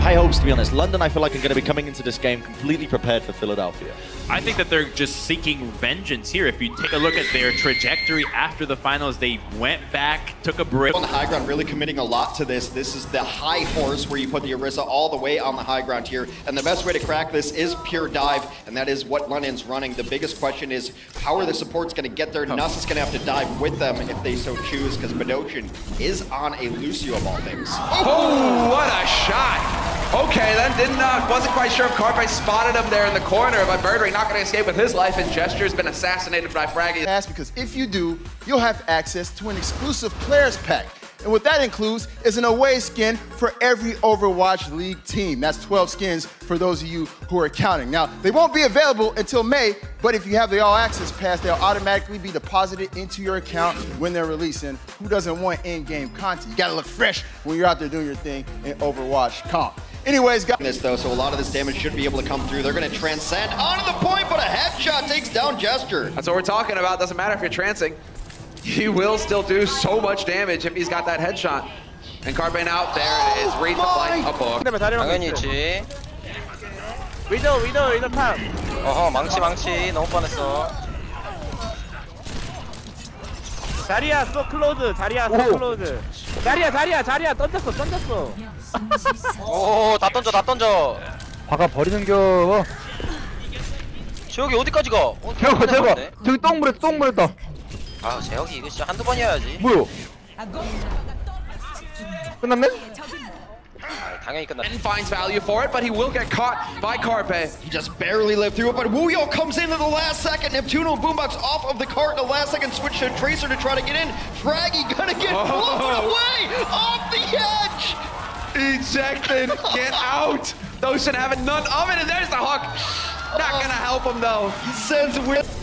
high hopes, to be honest. London, I feel like, are going to be coming into this game completely prepared for Philadelphia. I think that they're just seeking vengeance here. If you take a look at their trajectory after the finals, they went back, took a break. On the high ground, really committing a lot to this. This is the high horse where you put the Orisa all the way on the high ground here. And the best way to crack this is pure dive, and that is what London's running. The biggest question is, how are the supports going to get there? Nuss is going to have to dive with them if they so choose, because Badochin is on a Lucio of all things. Oh, what a shot! Okay, then wasn't quite sure if Carpe spotted him there in the corner, but Murdering not going to escape with his life, and Gesture's been assassinated by Fraggy. Because if you do, you'll have access to an exclusive players pack. And what that includes is an away skin for every Overwatch League team. That's 12 skins for those of you who are counting. Now, they won't be available until May, but if you have the All Access Pass, they'll automatically be deposited into your account when they're released. And who doesn't want in-game content? You gotta look fresh when you're out there doing your thing in Overwatch comp. Anyways, guys. This though, so a lot of this damage should be able to come through. They're going to transcend onto the point, but a headshot takes down Gesture. That's what we're talking about. Doesn't matter if you're trancing. He will still do so much damage if he's got that headshot. And Carpe out there it is. Read like a book. 당연히지. 위도 탑. 어허, 망치 너무 뻔했어. 자리야 소 클로즈. 자리야 소 클로즈. 자리야 던졌어. 오, 다 던져. 박아 버리는겨. 재혁이 어디까지 가? 재혁아, 저기 똥물했다. 아, 재혁이 이거 진짜 한두 번이어야지. 뭐야? 끝났네? 당연히 끝났네. And finds value for it, but he will get caught by Carpe. He just barely lived through it, but Wuyo comes in at the last second. Neptuno and Boombox off of the cart in the last second, switch to Tracer to try to get in. Fraggy gonna get blown away off the edge. Ejected, get out. Thoshin having none of it, and there's the hook. Not gonna help him though. He sends with.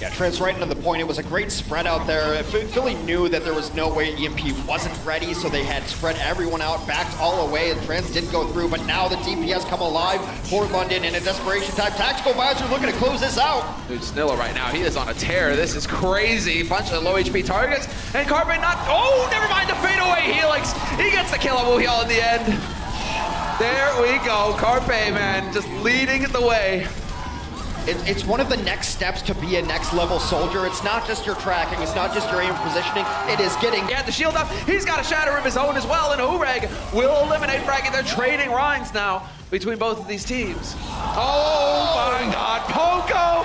Yeah, Trans right into the point. It was a great spread out there. Philly knew that there was no way EMP wasn't ready, so they had spread everyone out, backed all away, and Trans did go through, but now the DPS come alive for London in a desperation time. Tactical Visor looking to close this out. Dude, Snilla right now, he is on a tear. This is crazy. Bunch of low HP targets, and Carpe not, oh, never mind the fadeaway Helix. He gets the kill on Wuhyul in the end. There we go, Carpe, man, just leading the way. It's one of the next steps to be a next level soldier. It's not just your tracking, it's not just your aim positioning, it is getting... Yeah, the shield up, he's got a shatter of his own as well, and Ureg will eliminate Fraggy. They're trading Rhines now between both of these teams. Oh my god, Poco!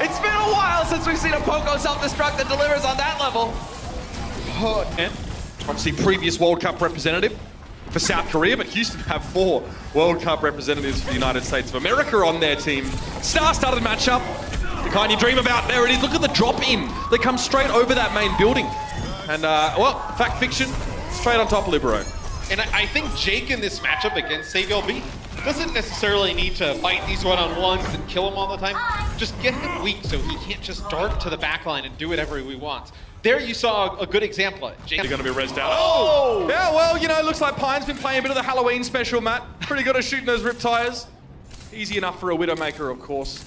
It's been a while since we've seen a Poco self-destruct that delivers on that level. And obviously previous World Cup representative for South Korea, but Houston have 4 World Cup representatives for the United States of America on their team. Star-studded matchup, the kind you dream about. There it is, look at the drop in. They come straight over that main building. And, well, fact fiction, straight on top of Libero. And I think Jake in this matchup against SaviLB doesn't necessarily need to fight these one-on-ones and kill him all the time. Just get him weak so he can't just dart to the backline and do whatever he wants. There you saw a good example. They're going to be rezzed out. Oh! Yeah, well, you know, it looks like Pine's been playing a bit of the Halloween special, Matt. Pretty good at shooting those rip tires. Easy enough for a Widowmaker, of course.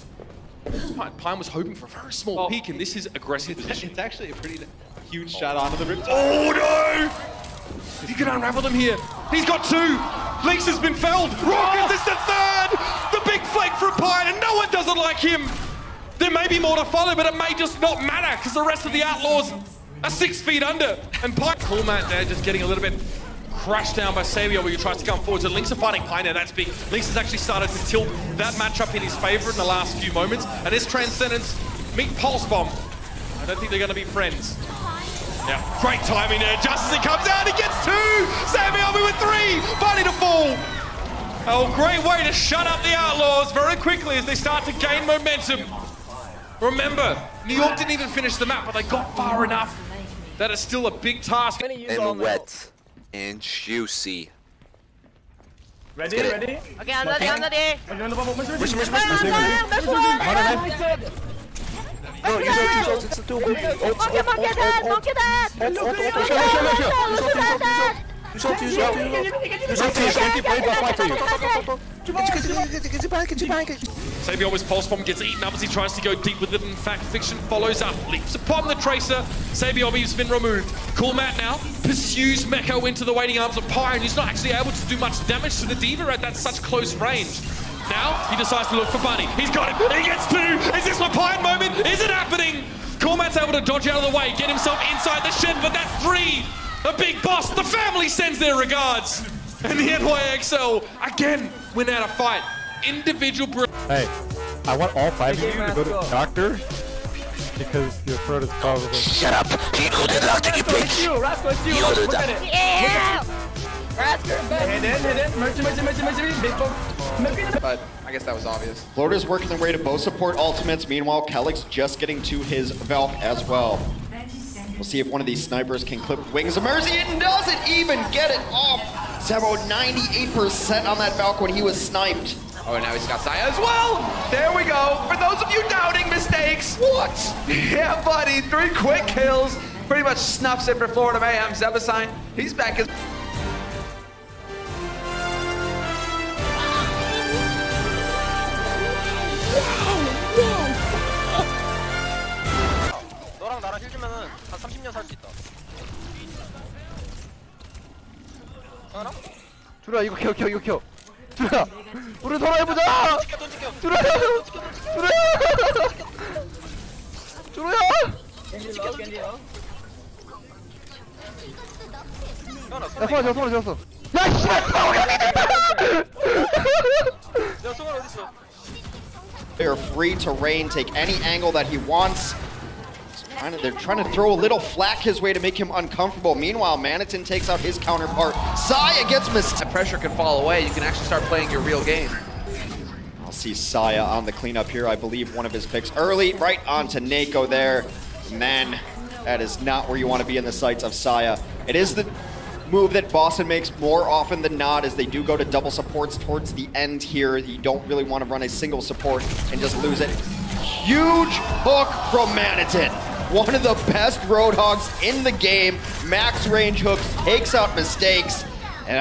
Pine was hoping for a very small peak, and this is aggressive position. It's actually a pretty huge shot onto the rip tire. Oh, no! He can unravel them here. He's got 2. Lynx has been felled. Rockets is the 3rd! The big flake from Pine, and no one doesn't like him. There may be more to follow, but it may just not matter because the rest of the Outlaws are 6 feet under. And Pine, cool Matt there, just getting a little bit crushed down by Savio where he tries to come forward. So Lynx are fighting Pine there, that's big. Lynx has actually started to tilt that matchup in his favor in the last few moments. And this Transcendence meet Pulse Bomb. I don't think they're going to be friends. Yeah, great timing there. Just as he comes out, he gets 2. Savio with 3, fighting to fall. Oh, great way to shut up the Outlaws very quickly as they start to gain momentum. Remember, New York didn't even finish the map, but they got far enough that it's still a big task. And wet and juicy. Ready? Okay, I'm ready. Savior with Pulse Bomb gets eaten up as he tries to go deep with it. In fact, Fiction follows up, leaps upon the Tracer. Sabiobi's been removed. Cool Matt now pursues Meko into the waiting arms of Pyre, and he's not actually able to do much damage to the D.Va at that such close range. Now, he decides to look for Bunny. He's got him. He gets 2. Is this the Pyre moment? Is it happening? Cool Matt's able to dodge out of the way, get himself inside the shed, but that's 3. The big boss, the family sends their regards. And the NYXL, again, win out a fight. Individual... Hey, I want all 5 of you to go to the doctor because your throat is probably... Shut up! You go to the doctor, you bitch! You go to the doctor. Yeah! Hit in. Mercy. Big poke. But I guess that was obvious. Floater's working their way to both support ultimates. Meanwhile, Kelix just getting to his Valk as well. We'll see if one of these snipers can clip Wings of Mercy. It doesn't even get it off. Sebo 98% on that Valk when he was sniped. Oh, and now he's got Saya as well. There we go. For those of you doubting mistakes. What? Yeah, buddy. 3 quick kills. Pretty much snuffs it for Florida Mayhem. Zebasine, he's back as... 너랑 나랑 힐 주면은 한 30년 살 수 있다. 하나? 주라 이거 켜. 주라, 우리 돌아해보자. 주라. 야, 소환 지었어. 야, 씨발! 야, 소환 어딨어? They're free to Rain, take any angle that he wants. They're trying to throw a little flack his way to make him uncomfortable. Meanwhile, Manitin takes out his counterpart. Saya gets missed. The pressure can fall away. You can actually start playing your real game. I'll see Saya on the cleanup here. I believe one of his picks early, right onto Nako there. Man, that is not where you want to be in the sights of Saya. It is the move that Boston makes more often than not, as they do go to double supports towards the end here. You don't really want to run a single support and just lose it. Huge hook from Manitin. One of the best Roadhogs in the game. Max range hooks, takes out mistakes. And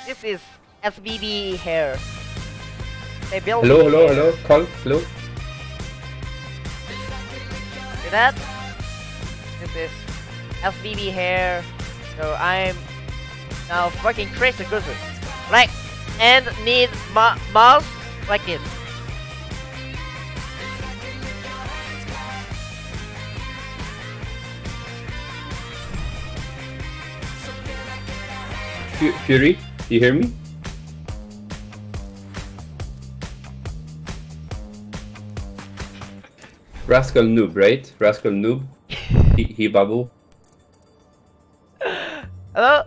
This is SBB hair. They built. Hello. Call. Hello. See that? This is SBB hair. So I'm now fucking crazy good. Like, and need mouse like this. Fury, you hear me? Rascal Noob, right? Rascal Noob. He bubble. Hello?